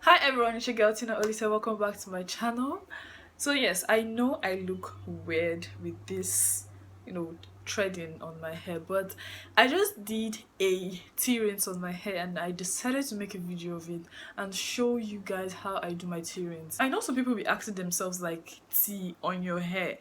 Hi everyone, it's your girl Tina Olisa. Welcome back to my channel. So yes, I know I look weird with this, threading on my hair, but I just did a tea rinse on my hair and I decided to make a video of it and show you guys how I do my tea rinse. I know some people will be asking themselves like, tea on your hair.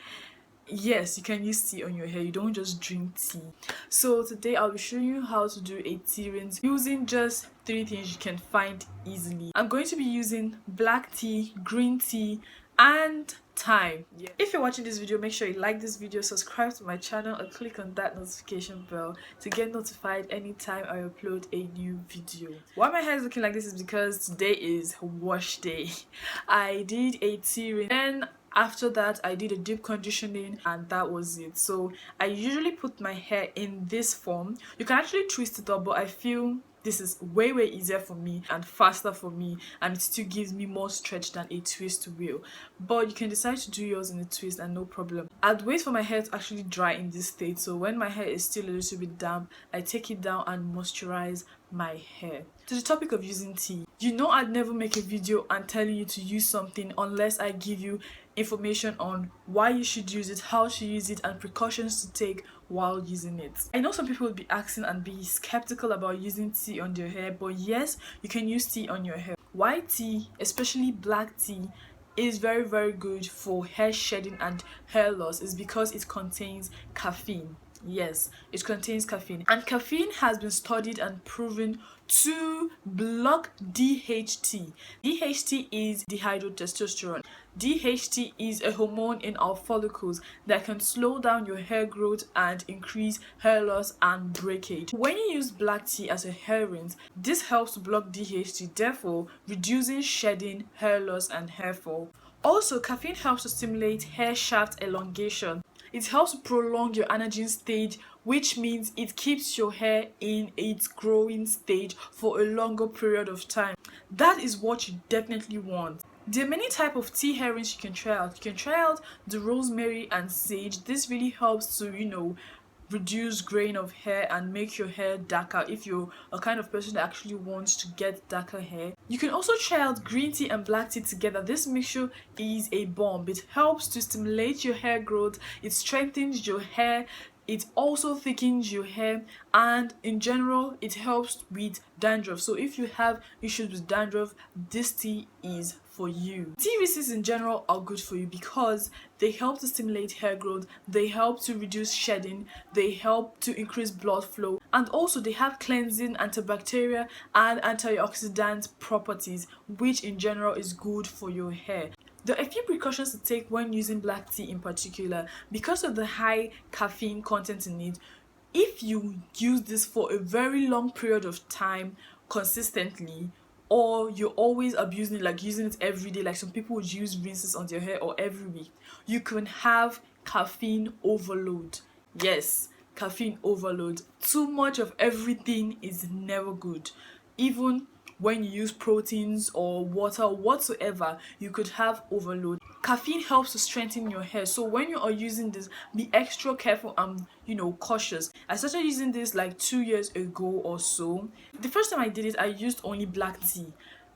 Yes, you can use tea on your hair. You don't just drink tea. So today I'll be showing you how to do a tea rinse using just three things you can find easily. I'm going to be using black tea, green tea, and thyme. Yeah. If you're watching this video, make sure you like this video, subscribe to my channel, and click on that notification bell to get notified anytime I upload a new video. Why my hair is looking like this is because today is wash day. I did a tea rinse, then after that I did a deep conditioning, and that was it. So I usually put my hair in this form. You can actually twist it up, but I feel this is way easier for me and faster for me, and it still gives me more stretch than a twist will. But you can decide to do yours in a twist and no problem. I'd wait for my hair to actually dry in this state, so when my hair is still a little bit damp, I take it down and moisturize my hair. To the topic of using tea, you know I'd never make a video and tell you to use something unless I give you information on why you should use it, how to use it, and precautions to take while using it. I know some people will be asking and be skeptical about using tea on their hair, but yes, you can use tea on your hair. Why tea, especially black tea, is very good for hair shedding and hair loss is because it contains caffeine. Yes, it contains caffeine, and caffeine has been studied and proven to block DHT. DHT is dihydrotestosterone. DHT is a hormone in our follicles that can slow down your hair growth and increase hair loss and breakage. When you use black tea as a hair rinse, this helps to block DHT, therefore reducing shedding, hair loss, and hair fall. Also, caffeine helps to stimulate hair shaft elongation. It helps prolong your anagen stage, which means it keeps your hair in its growing stage for a longer period of time. That is what you definitely want. There are many types of tea hair rinse you can try out. You can try out the rosemary and sage. This really helps to, reduce grain of hair and make your hair darker if you're a kind of person that actually wants to get darker hair. You can also try out green tea and black tea together. This mixture is a bomb. It helps to stimulate your hair growth, it strengthens your hair, it also thickens your hair, and in general it helps with dandruff. So if you have issues with dandruff, this tea is for you. Tea rinses in general are good for you because they help to stimulate hair growth, they help to reduce shedding, they help to increase blood flow, and also they have cleansing, antibacterial, and antioxidant properties, which in general is good for your hair. There are a few precautions to take when using black tea in particular. Because of the high caffeine content in it, if you use this for a very long period of time consistently, or you're always abusing it, like using it every day, like some people would use rinses on their hair or every week, you can have caffeine overload. Yes, caffeine overload. Too much of everything is never good. Even when you use proteins or water whatsoever, you could have overload. Caffeine helps to strengthen your hair, so when you are using this, be extra careful and cautious. I started using this like 2 years ago or so. The first time I did it, I used only black tea,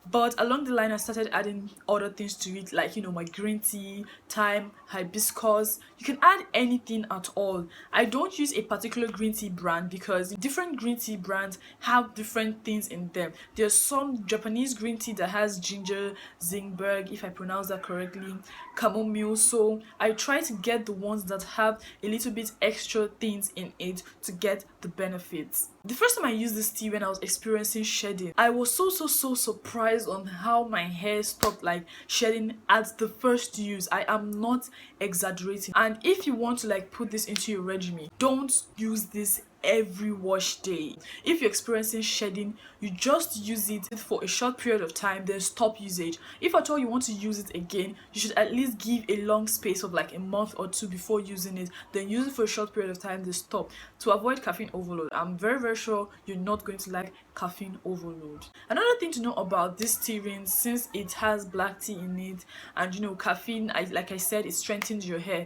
but along the line I started adding other things to it, like my green tea, thyme, hibiscus. You can add anything at all. I don't use a particular green tea brand because different green tea brands have different things in them. There's some Japanese green tea that has ginger, zingberg, if I pronounce that correctly, chamomile, so I try to get the ones that have a little bit extra things in it to get the benefits. The first time I used this tea, when I was experiencing shedding, I was so surprised on how my hair stopped like shedding at the first use. I am not exaggerating. And if you want to like put this into your regimen, don't use this every wash day. If you're experiencing shedding, you just use it for a short period of time, then stop usage. If at all you want to use it again, you should at least give a long space of like a month or two before using it, then use it for a short period of time, then stop, to avoid caffeine overload. I'm very sure you're not going to like caffeine overload. Another thing to know about this tea rinse, since it has black tea in it and caffeine, like I said, it strengthens your hair,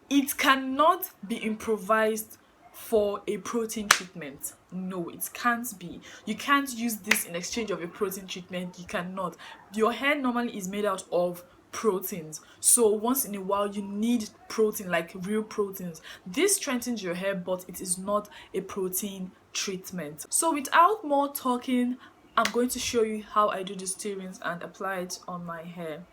it cannot be improvised for a protein treatment. No, it can't be. You can't use this in exchange of a protein treatment. You cannot. Your hair normally is made out of proteins, so once in a while you need protein, like real proteins. This strengthens your hair, but it is not a protein treatment. So without more talking, I'm going to show you how I do these tea rinse and apply it on my hair.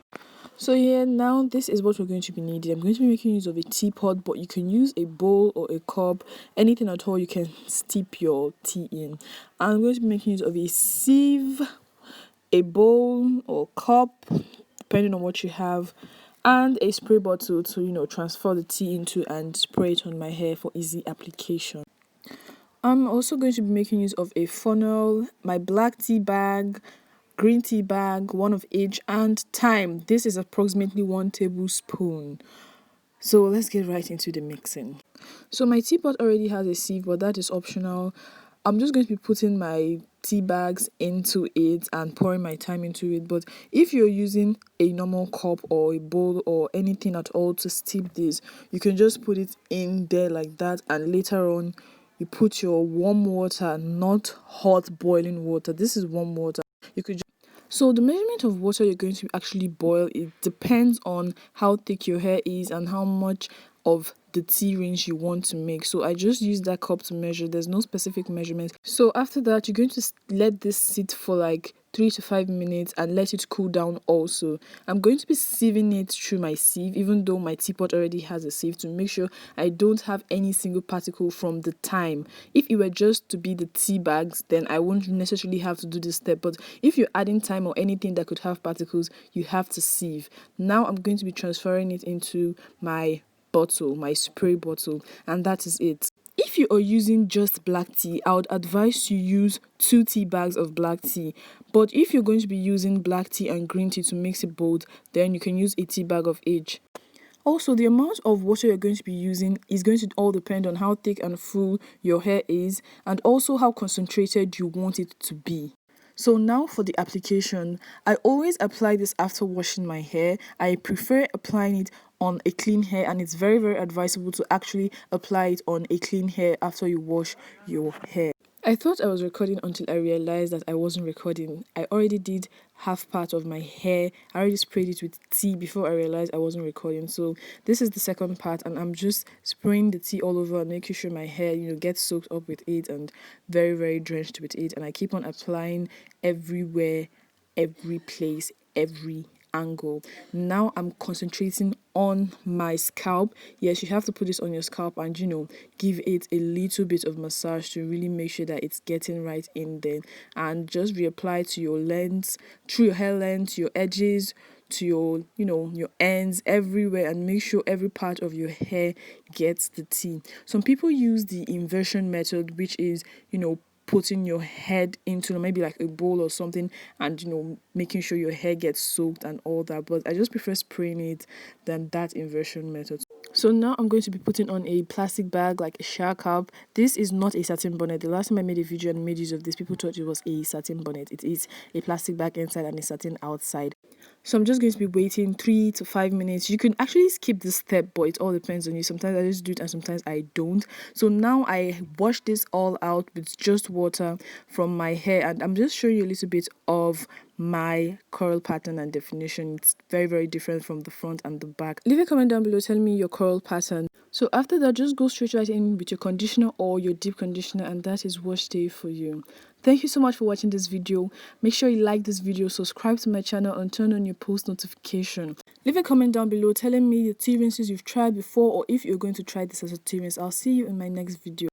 So yeah, now this is what we're going to be needing. I'm going to be making use of a teapot, but you can use a bowl or a cup, anything at all you can steep your tea in. I'm going to be making use of a sieve, a bowl or cup, depending on what you have, and a spray bottle to transfer the tea into and spray it on my hair for easy application. I'm also going to be making use of a funnel, my black tea bag, green tea bag, one of each, and thyme. This is approximately 1 tablespoon. So let's get right into the mixing. So my teapot already has a sieve, but that is optional. I'm just going to be putting my tea bags into it and pouring my thyme into it. But if you're using a normal cup or a bowl or anything at all to steep this, you can just put it in there like that, and later on you put your warm water, not hot boiling water. This is warm water. You could So the measurement of water you're going to actually boil, it depends on how thick your hair is and how much of the tea rinse you want to make. So I just use that cup to measure. There's no specific measurement. So after that, you're going to let this sit for like 3 to 5 minutes and let it cool down also. I'm going to be sieving it through my sieve, even though my teapot already has a sieve, to make sure I don't have any single particle from the thyme. If it were just to be the tea bags, then I won't necessarily have to do this step. But if you're adding thyme or anything that could have particles, you have to sieve. Now I'm going to be transferring it into my bottle, my spray bottle, and that is it. If you are using just black tea, I would advise you use 2 tea bags of black tea. But if you're going to be using black tea and green tea to mix it both, then you can use a tea bag of each. Also, the amount of water you're going to be using is going to all depend on how thick and full your hair is, and also how concentrated you want it to be. So now for the application, I always apply this after washing my hair. I prefer applying it on a clean hair, and it's very, very advisable to actually apply it on a clean hair after you wash your hair. I thought I was recording until I realized that I wasn't recording. I already did half part of my hair. I already sprayed it with tea before I realized I wasn't recording. So this is the second part, and I'm just spraying the tea all over and making sure my hair, gets soaked up with it and very, very drenched with it. And I keep on applying everywhere, every place, every angle. Now I'm concentrating on my scalp. Yes, you have to put this on your scalp and give it a little bit of massage to really make sure that it's getting right in there, and just reapply to your length, through your hair length, your edges, to your your ends, everywhere, and make sure every part of your hair gets the tea. Some people use the inversion method, which is putting your head into maybe like a bowl or something, and making sure your hair gets soaked and all that. But I just prefer spraying it than that inversion method. So now I'm going to be putting on a plastic bag, like a shower cap. This is not a satin bonnet. The last time I made a video and made use of this, people thought it was a satin bonnet. It is a plastic bag inside and a satin outside. So I'm just going to be waiting 3 to 5 minutes. You can actually skip this step, but it all depends on you. Sometimes I just do it and sometimes I don't. So now I wash this all out with just water from my hair, and I'm just showing you a little bit of my curl pattern and definition. It's very, very different from the front and the back. Leave a comment down below, tell me your curl pattern. So after that, just go straight right in with your conditioner or your deep conditioner, and that is wash day for you. Thank you so much for watching this video. Make sure you like this video, subscribe to my channel, and turn on your post notification. Leave a comment down below telling me the tea rinses you've tried before, or if you're going to try this as a tea rinse. I'll see you in my next video.